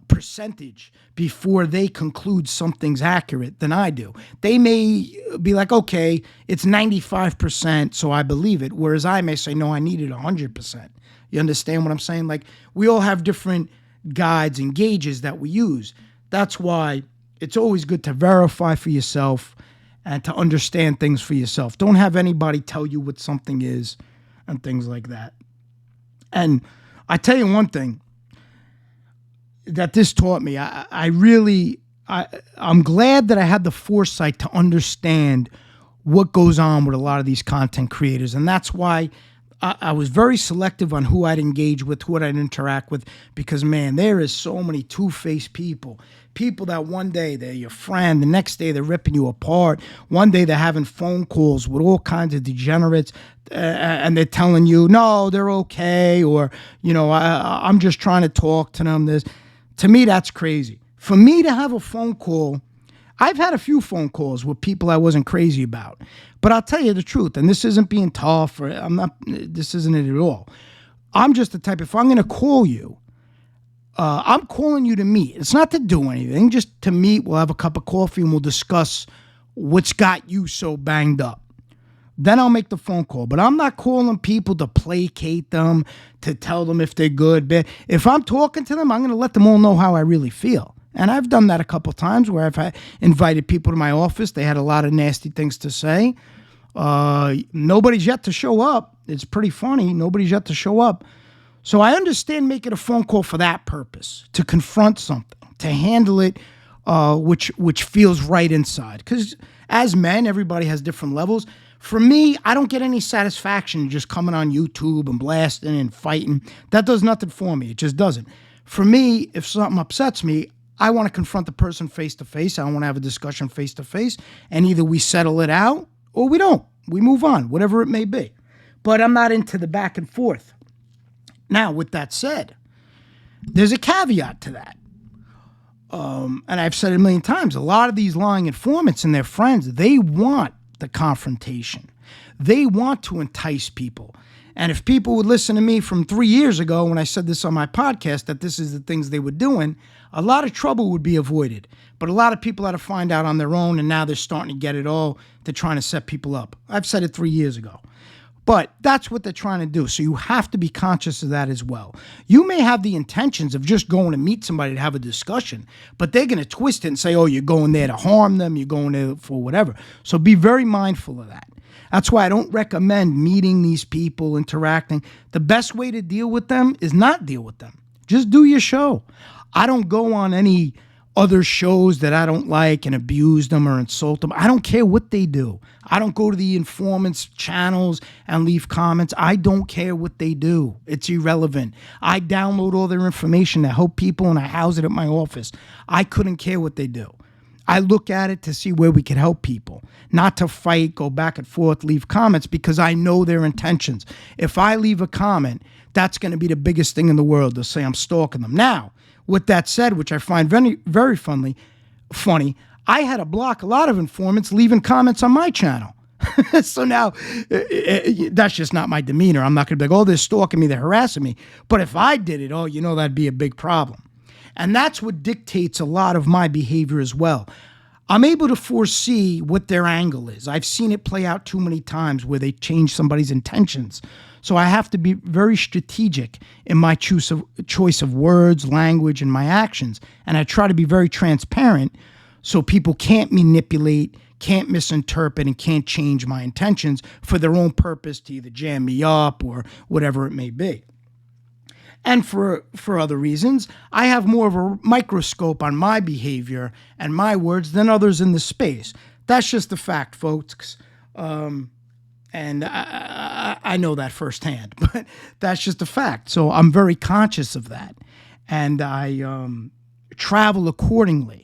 Speaker 2: percentage before they conclude something's accurate than I do. They may be like, okay, it's 95%, so I believe it. Whereas I may say, no, I need it 100%. You understand what I'm saying? Like, we all have different guides and gauges that we use. That's why it's always good to verify for yourself and to understand things for yourself. Don't have anybody tell you what something is and things like that. And I tell you one thing that this taught me. I'm glad that I had the foresight to understand what goes on with a lot of these content creators. And that's why I was very selective on who I'd engage with, who I'd interact with, because, man, there is so many two-faced people. People that one day they're your friend, the next day they're ripping you apart. One day they're having phone calls with all kinds of degenerates, and they're telling you, no, they're okay, or, I'm just trying to talk to them. To me, that's crazy. For me to have a phone call, I've had a few phone calls with people I wasn't crazy about. But I'll tell you the truth, and this isn't being tough, or this isn't it at all. I'm just the type, if I'm going to call you, I'm calling you to meet. It's not to do anything, just to meet. We'll have a cup of coffee and we'll discuss what's got you so banged up. Then I'll make the phone call. But I'm not calling people to placate them, to tell them if they're good, bad. If I'm talking to them, I'm going to let them all know how I really feel. And I've done that a couple of times where I've invited people to my office. They had a lot of nasty things to say. Nobody's yet to show up. It's pretty funny. Nobody's yet to show up. So I understand making a phone call for that purpose, to confront something, to handle it, which feels right inside. Because as men, everybody has different levels. For me, I don't get any satisfaction just coming on YouTube and blasting and fighting. That does nothing for me. It just doesn't. For me, if something upsets me, I want to confront the person face to face. I want to have a discussion face to face. And either we settle it out or we don't. We move on, whatever it may be. But I'm not into the back and forth. Now, with that said, there's a caveat to that. And I've said it a million times. A lot of these lying informants and their friends, they want the confrontation. They want to entice people. And if people would listen to me from 3 years ago when I said this on my podcast, that this is the things they were doing, a lot of trouble would be avoided. But a lot of people had to find out on their own, and now they're starting to get it all. They're trying to set people up. I've said it 3 years ago. But that's what they're trying to do. So you have to be conscious of that as well. You may have the intentions of just going to meet somebody to have a discussion, but they're going to twist it and say, oh, you're going there to harm them, you're going there for whatever. So be very mindful of that. That's why I don't recommend meeting these people, interacting. The best way to deal with them is not deal with them. Just do your show. I don't go on any other shows that I don't like and abuse them or insult them. I don't care what they do. I don't go to the informants channels and leave comments. I don't care what they do. It's irrelevant. I download all their information to help people and I house it at my office. I couldn't care what they do. I look at it to see where we can help people, not to fight, go back and forth, leave comments, because I know their intentions. If I leave a comment, that's going to be the biggest thing in the world. They'll say I'm stalking them. Now, with that said, which I find very, very funny, I had to block a lot of informants leaving comments on my channel. So now, that's just not my demeanor. I'm not going to be like, oh, they're stalking me, they're harassing me. But if I did it, that'd be a big problem. And that's what dictates a lot of my behavior as well. I'm able to foresee what their angle is. I've seen it play out too many times where they change somebody's intentions. So I have to be very strategic in my choice of words, language, and my actions. And I try to be very transparent so people can't manipulate, can't misinterpret, and can't change my intentions for their own purpose to either jam me up or whatever it may be. And for other reasons, I have more of a microscope on my behavior and my words than others in the space. That's just a fact, folks. And I know that firsthand, but that's just a fact. So I'm very conscious of that. And I travel accordingly.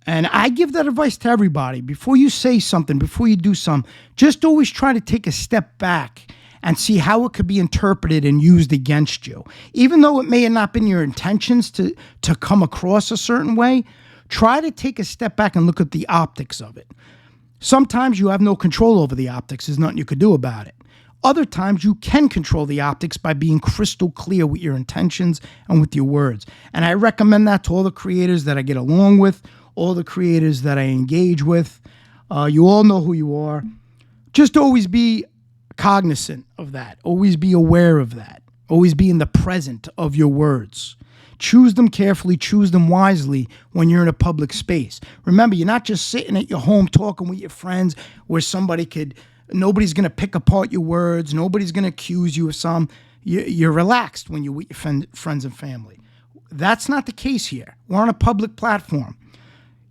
Speaker 2: And I give that advice to everybody. Before you say something, before you do something, just always try to take a step back and see how it could be interpreted and used against you. Even though it may have not been your intentions to come across a certain way, try to take a step back and look at the optics of it. Sometimes you have no control over the optics. There's nothing you could do about it. Other times you can control the optics by being crystal clear with your intentions and with your words. And I recommend that to all the creators that I get along with, all the creators that I engage with. You all know who you are. Just always be cognizant of that. Always be aware of that. Always be in the present of your words. Choose them carefully, choose them wisely when you're in a public space. Remember, you're not just sitting at your home talking with your friends where nobody's going to pick apart your words. Nobody's going to accuse you of some. You're relaxed when you're with your friends and family. That's not the case here. We're on a public platform.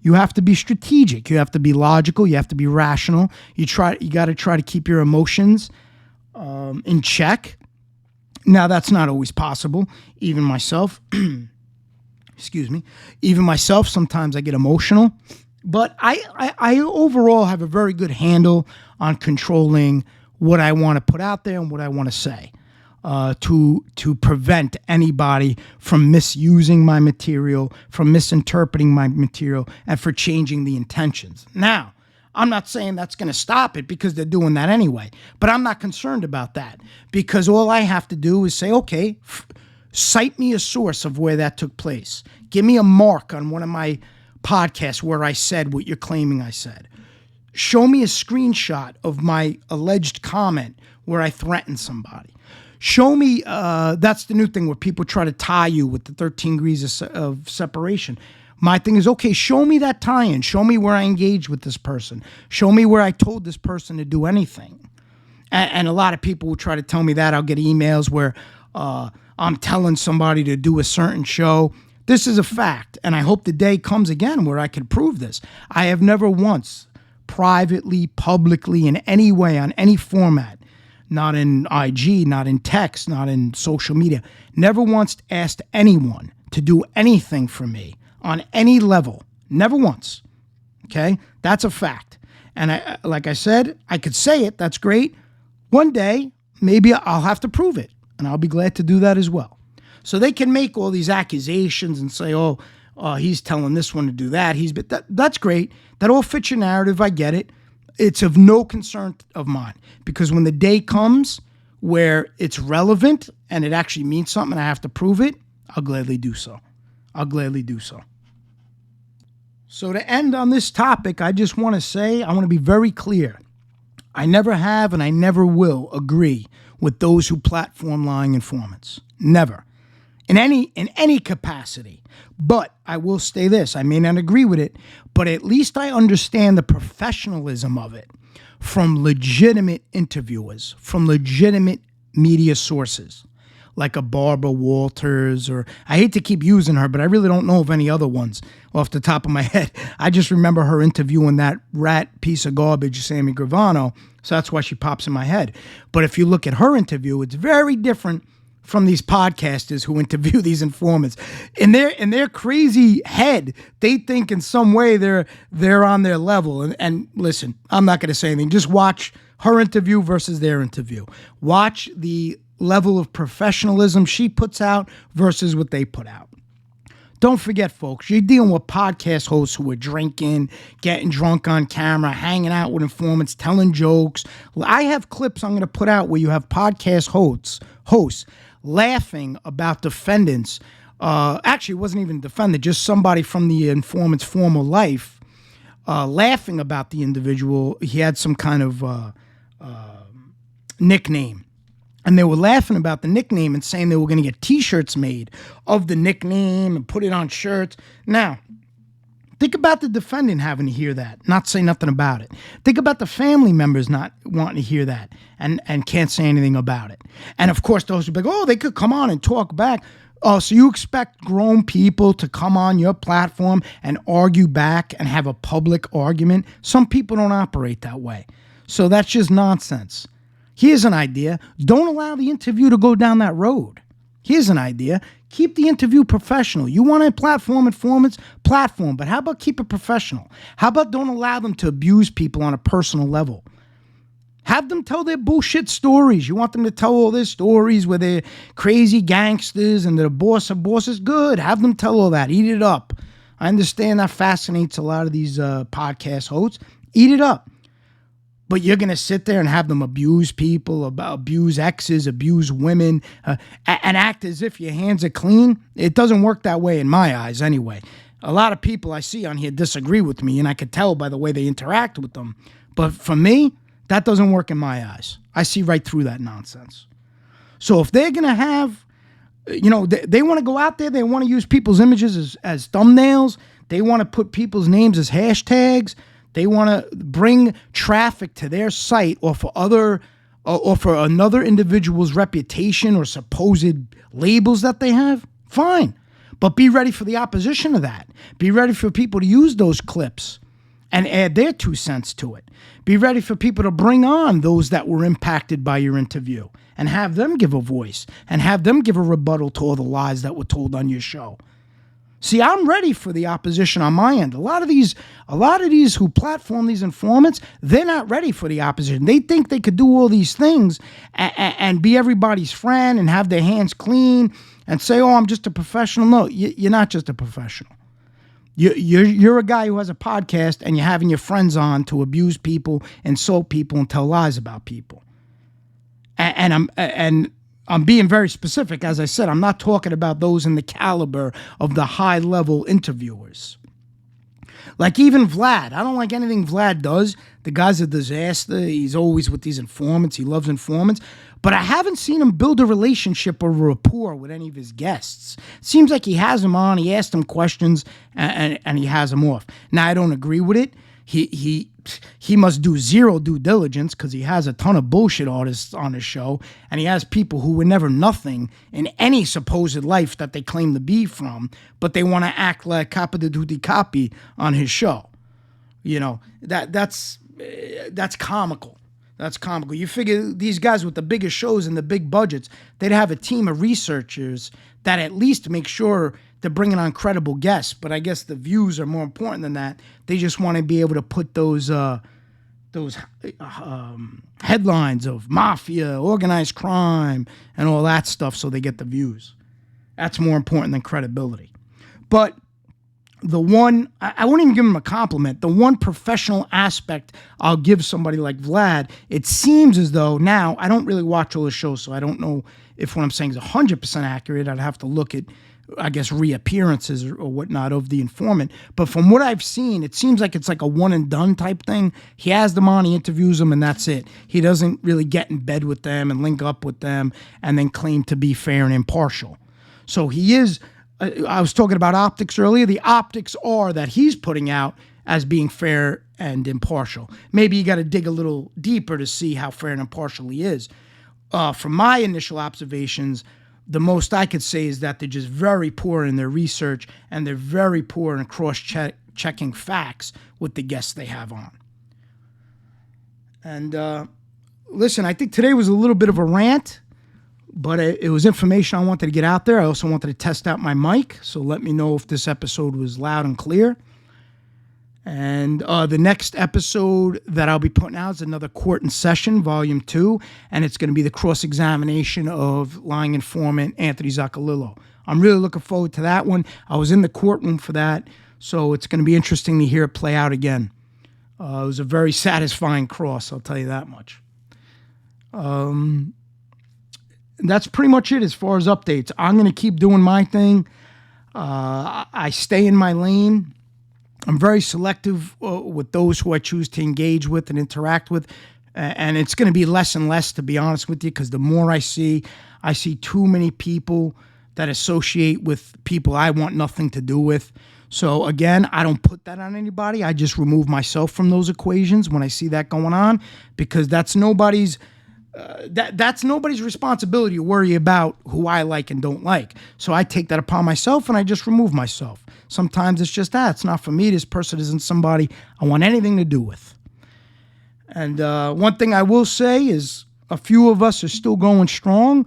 Speaker 2: You have to be strategic. You have to be logical. You have to be rational. You got to try to keep your emotions in check. Now, that's not always possible. Even myself, sometimes I get emotional. But I overall have a very good handle on controlling what I want to put out there and what I want to say to prevent anybody from misusing my material, from misinterpreting my material, and for changing the intentions. Now, I'm not saying that's going to stop it because they're doing that anyway, but I'm not concerned about that because all I have to do is say, okay, cite me a source of where that took place. Give me a mark on one of my podcasts where I said what you're claiming I said. Show me a screenshot of my alleged comment where I threatened somebody. Show me, that's the new thing where people try to tie you with the 13 degrees of separation. My thing is, okay, show me that tie-in. Show me where I engaged with this person. Show me where I told this person to do anything. And a lot of people will try to tell me that. I'll get emails where I'm telling somebody to do a certain show. This is a fact, and I hope the day comes again where I can prove this. I have never once privately, publicly, in any way, on any format, not in IG, not in text, not in social media, never once asked anyone to do anything for me on any level. Never once. Okay? That's a fact. And like I said, I could say it. That's great. One day, maybe I'll have to prove it. And I'll be glad to do that as well. So they can make all these accusations and say, oh, he's telling this one to do that. That's great. That all fits your narrative. I get it. It's of no concern of mine. Because when the day comes where it's relevant and it actually means something and I have to prove it, I'll gladly do so. I'll gladly do so. So to end on this topic, I just want to say, I want to be very clear. I never have and I never will agree with those who platform lying informants. Never. In any capacity. But I will say this, I may not agree with it, but at least I understand the professionalism of it from legitimate interviewers, from legitimate media sources, like a Barbara Walters, or I hate to keep using her, but I really don't know of any other ones off the top of my head. I just remember her interviewing that rat piece of garbage, Sammy Gravano, so that's why she pops in my head. But if you look at her interview, it's very different from these podcasters who interview these informants. In their crazy head, they think in some way they're on their level. And listen, I'm not going to say anything. Just watch her interview versus their interview. Watch the level of professionalism she puts out versus what they put out. Don't forget, folks, you're dealing with podcast hosts who are drinking, getting drunk on camera, hanging out with informants, telling jokes. I have clips I'm going to put out where you have podcast hosts laughing about defendants. Actually, it wasn't even a defendant, just somebody from the informant's former life, laughing about the individual. He had some kind of nickname. And they were laughing about the nickname and saying they were going to get T-shirts made of the nickname and put it on shirts. Now, Think about the defendant having to hear that, not say nothing about it. Think about the family members not wanting to hear that and can't say anything about it. And of course, those who be like, oh, they could come on and talk back. Oh, so you expect grown people to come on your platform and argue back and have a public argument? Some people don't operate that way. So that's just nonsense. Here's an idea. Don't allow the interview to go down that road. Here's an idea. Keep the interview professional. You want to platform informants? Platform. But how about keep it professional? How about don't allow them to abuse people on a personal level? Have them tell their bullshit stories. You want them to tell all their stories where they're crazy gangsters and they're the boss of bosses? Good. Have them tell all that. Eat it up. I understand that fascinates a lot of these podcast hosts. Eat it up. But you're going to sit there and have them abuse people, abuse exes, abuse women, and act as if your hands are clean? It doesn't work that way in my eyes anyway. A lot of people I see on here disagree with me, and I could tell by the way they interact with them. But for me, that doesn't work in my eyes. I see right through that nonsense. So if they're going to have, they want to go out there, they want to use people's images as thumbnails, they want to put people's names as hashtags, they want to bring traffic to their site or for another individual's reputation or supposed labels that they have, fine. But be ready for the opposition of that. Be ready for people to use those clips and add their 2 cents to it. Be ready for people to bring on those that were impacted by your interview and have them give a voice and have them give a rebuttal to all the lies that were told on your show. See, I'm ready for the opposition on my end. A lot of these who platform these informants, they're not ready for the opposition. They think they could do all these things and be everybody's friend and have their hands clean and say, oh, I'm just a professional. No, you're not just a professional. You're a guy who has a podcast and you're having your friends on to abuse people, insult people, and tell lies about people. And I'm being very specific. As I said, I'm not talking about those in the caliber of the high-level interviewers. Like even Vlad. I don't like anything Vlad does. The guy's a disaster. He's always with these informants. He loves informants. But I haven't seen him build a relationship or rapport with any of his guests. It seems like he has them on, he asks them questions, and he has them off. Now, I don't agree with it. He must do zero due diligence because he has a ton of bullshit artists on his show, and he has people who were never nothing in any supposed life that they claim to be from, but they want to act like capa de tutti capi on his show. That's comical. That's comical. You figure these guys with the biggest shows and the big budgets, they'd have a team of researchers that at least make sure they're bringing on credible guests. But I guess the views are more important than that. They just want to be able to put those headlines of mafia, organized crime, and all that stuff so they get the views. That's more important than credibility. But the one, I won't even give him a compliment, the one professional aspect I'll give somebody like Vlad, it seems as though now, I don't really watch all his shows, so I don't know if what I'm saying is 100% accurate. I'd have to look at, I guess, reappearances or whatnot of the informant. But from what I've seen, it seems like it's like a one and done type thing. He has them on, he interviews them, and that's it. He doesn't really get in bed with them and link up with them and then claim to be fair and impartial. So he is, I was talking about optics earlier. The optics are that he's putting out as being fair and impartial. Maybe you got to dig a little deeper to see how fair and impartial he is. From my initial observations, the most I could say is that they're just very poor in their research and they're very poor in cross-checking facts with the guests they have on. And listen, I think today was a little bit of a rant, but it was information I wanted to get out there. I also wanted to test out my mic, so let me know if this episode was loud and clear. And the next episode that I'll be putting out is another Court in Session, Volume 2, and it's going to be the cross-examination of lying informant Anthony Zaccolillo. I'm really looking forward to that one. I was in the courtroom for that, so it's going to be interesting to hear it play out again. It was a very satisfying cross, I'll tell you that much. That's pretty much it as far as updates. I'm going to keep doing my thing. I stay in my lane. I'm very selective with those who I choose to engage with and interact with. And it's going to be less and less, to be honest with you, because the more I see too many people that associate with people I want nothing to do with. So again, I don't put that on anybody. I just remove myself from those equations when I see that going on, because that's nobody's responsibility to worry about who I like and don't like. So I take that upon myself and I just remove myself. Sometimes it's just that. It's not for me. This person isn't somebody I want anything to do with. And one thing I will say is a few of us are still going strong,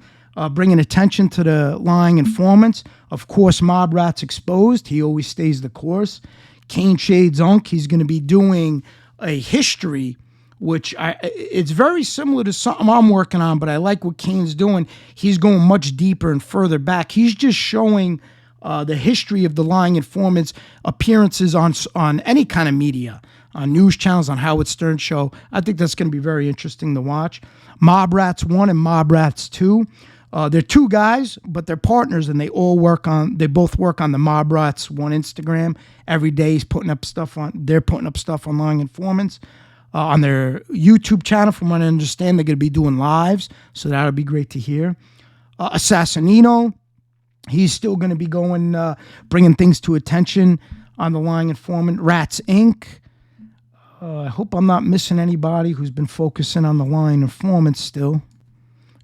Speaker 2: bringing attention to the lying informants. Of course, Mob Rat's exposed. He always stays the course. 𝐄𝐩𝐢𝐬𝐬𝐬𝐬, he's going to be doing a history, which it's very similar to something I'm working on, but I like what Kane's doing. He's going much deeper and further back. He's just showing the history of the lying informants' appearances on any kind of media, on news channels, on Howard Stern show. I think that's going to be very interesting to watch. Mob Rats 1 and Mob Rats 2. They're two guys, but they're partners, and they both work on the Mob Rats 1 Instagram. Every day they're putting up stuff on lying informants. On their YouTube channel, from what I understand, they're going to be doing lives, so that'll be great to hear. Assassinino, he's still going to be going, bringing things to attention on the lying informant. Rats Inc. I hope I'm not missing anybody who's been focusing on the lying informants still.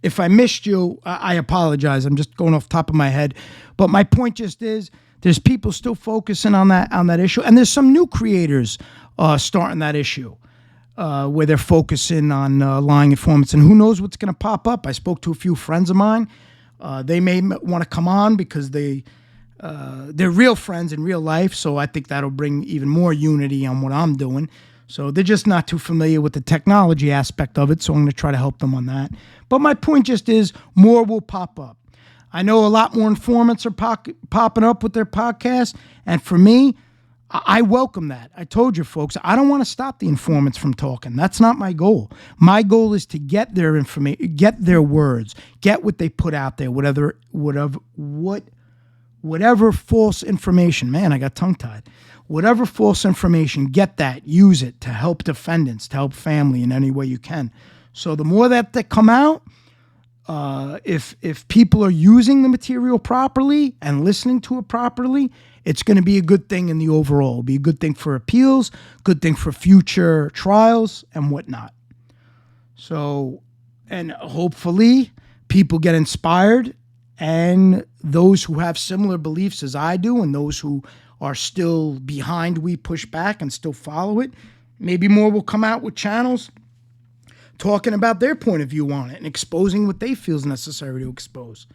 Speaker 2: If I missed you, I apologize. I'm just going off the top of my head. But my point just is, there's people still focusing on that issue, and there's some new creators starting that issue. Where they're focusing on lying informants, and who knows what's going to pop up. I spoke to a few friends of mine. They may want to come on because they're real friends in real life, so I think that'll bring even more unity on what I'm doing. So they're just not too familiar with the technology aspect of it, so I'm going to try to help them on that. But my point just is, more will pop up. I know a lot more informants are popping up with their podcasts, and for me, I welcome that. I told you, folks, I don't want to stop the informants from talking. That's not my goal. My goal is to get their information, get their words, get what they put out there, whatever false information. Man, I got tongue-tied. Whatever false information, get that, use it to help defendants, to help family in any way you can. So the more that come out, if people are using the material properly and listening to it properly, it's going to be a good thing in the overall. It'll be a good thing for appeals, good thing for future trials and whatnot. So, and hopefully people get inspired, and those who have similar beliefs as I do, and those who are still behind We Push Back and still follow it, maybe more will come out with channels talking about their point of view on it and exposing what they feel is necessary to expose.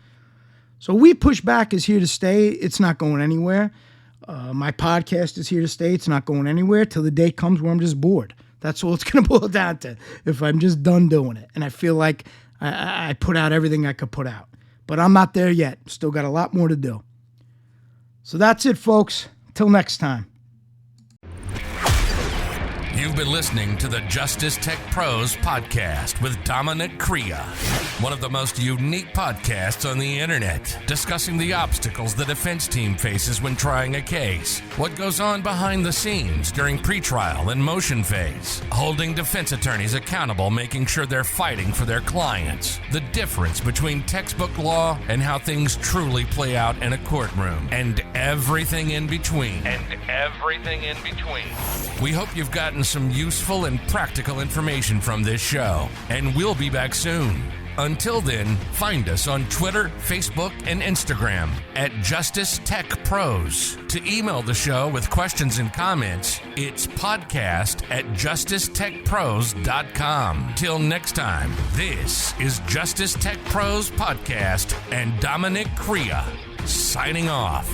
Speaker 2: So We Push Back is here to stay. It's not going anywhere. My podcast is here to stay. It's not going anywhere till the day comes where I'm just bored. That's all it's going to boil down to, if I'm just done doing it. And I feel like I put out everything I could put out. But I'm not there yet. Still got a lot more to do. So that's it, folks. Till next time.
Speaker 1: You've been listening to the Justice Tech Pros podcast with Dominick Crea, one of the most unique podcasts on the internet, discussing the obstacles the defense team faces when trying a case, what goes on behind the scenes during pretrial and motion phase, holding defense attorneys accountable, making sure they're fighting for their clients, the difference between textbook law and how things truly play out in a courtroom, and everything in between. We hope you've gotten some useful and practical information from this show, and we'll be back soon. Until then, find us on Twitter, Facebook, and Instagram at Justice Tech Pros. To email the show with questions and comments, it's podcast@justicetechpros.com. Till next time, this is Justice Tech Pros Podcast and Dominick Crea signing off.